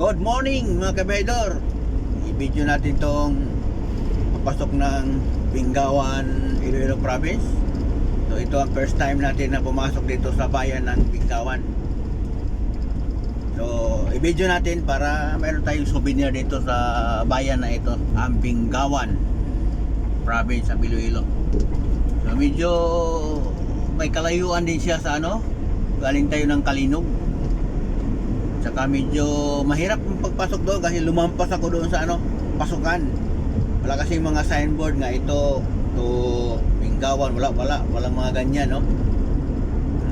Good morning mga kabahedor. I-video natin tong papasok ng Bingawan, Iloilo Province. So ito ang first time natin na pumasok dito sa bayan ng Bingawan. So i-video natin para meron tayong souvenir dito sa bayan na ito, ang Bingawan Province sa Iloilo. So medyo may kalayuan din siya sa galing tayo ng Kalinog. Saka medyo mahirap ang pagpasok doon kasi lumampas ako doon sa pasukan. Wala kasi mga signboard nga ito to Bingawan, wala mga ganyan, no.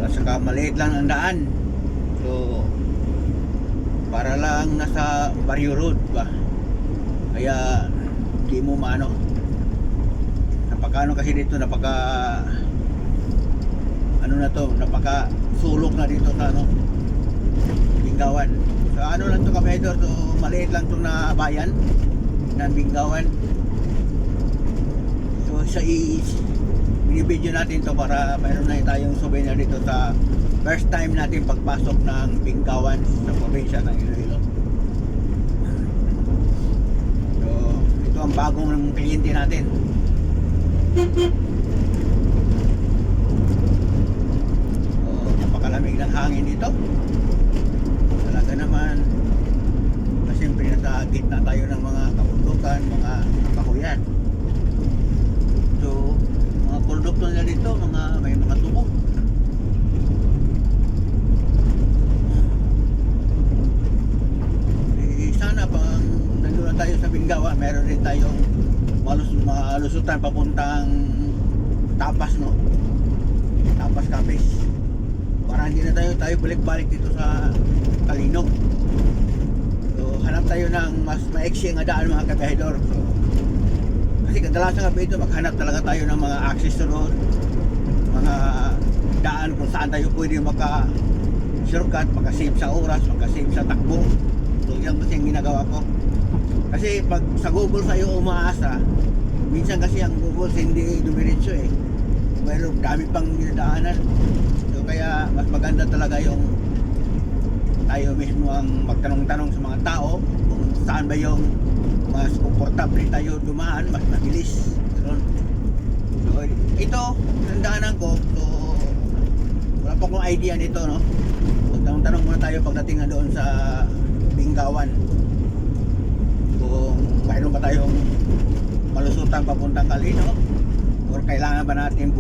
Saka maliit lang ang daan. So para lang nasa Barrio Road ba. Kaya di mo napaka kasi dito, napaka sulok na dito sa Bingawan. So lang to kabahedor, so maliit lang to na bayan ng Bingawan. So binibideo natin to para mayroon na tayong souvenir dito sa first time natin pagpasok ng Bingawan sa probinsya ng Iloilo. So ito ang bagong kliyente natin. So napakalamig ng hangin dito. Talaga naman, siyempre nasa gitna tayo ng mga kabundukan, mga kahoyan. So mga produkto nila dito, may mga tubo. Sana pang nandun na tayo sa Bingawan, meron rin tayong malusutan papuntang Tapas, Tapas Capiz. Para hindi na tayo balik-balik dito sa Kalinog. So hanap tayo ng mas maiksi nga daan mga kabahedor. So, kasi kadalasan nga dito maghanap talaga tayo ng mga access road, mga daan kung saan tayo pwede maka-shortcut, maka-save sa oras, maka-save sa takbo. So yan kasi ang ginagawa ko. Kasi pag sa Google sa'yo umaasa, minsan kasi ang Google hindi dumiretso eh. Pero dami pang dinadaanan. So kaya mas maganda talaga yung tayo mismo ang magtanong-tanong sa mga tao kung saan ba yung mas komportable tayo dumaan, mas mabilis. So ito, nandaanan ko. So wala pa akong idea nito, no. Magtanong-tanong muna tayo pagdating na doon sa Bingawan kung mayroon ba tayong malusutan papuntang Kalinog, or kailangan ba natin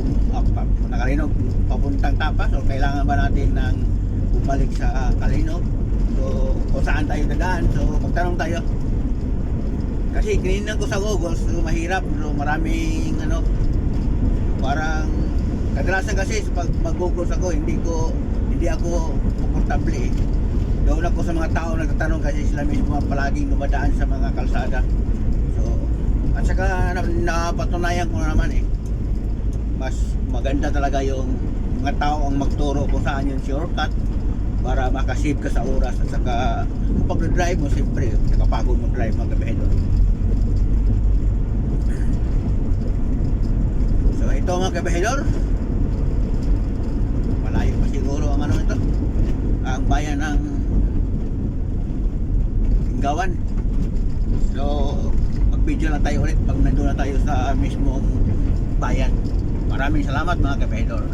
Kalinog papuntang Tapas, o kailangan ba natin ng bumalik sa Kalinog. So kung saan tayo dadaan, so magtanong tayo. Kasi kinignan ko sa Google, so mahirap, so maraming parang kadalasan kasi pag mag-Google ako, hindi ako komportable eh. Doon ako sa mga tao nagtatanong kasi sila mismo palaging dumadaan sa mga kalsada. So at saka napatunayan ko naman eh, mas maganda talaga yung mga tao ang magturo kung saan yung shortcut para makasave ka sa oras. At saka pag drive mo, siyempre nakapagod mo drive mga kabahedor. So ito mga kabahedor, malayo pa siguro ang ito, ang bayan ng Bingawan. So mag-video lang tayo ulit pag nandun na tayo sa mismong bayan. Maraming salamat mga kabahedor.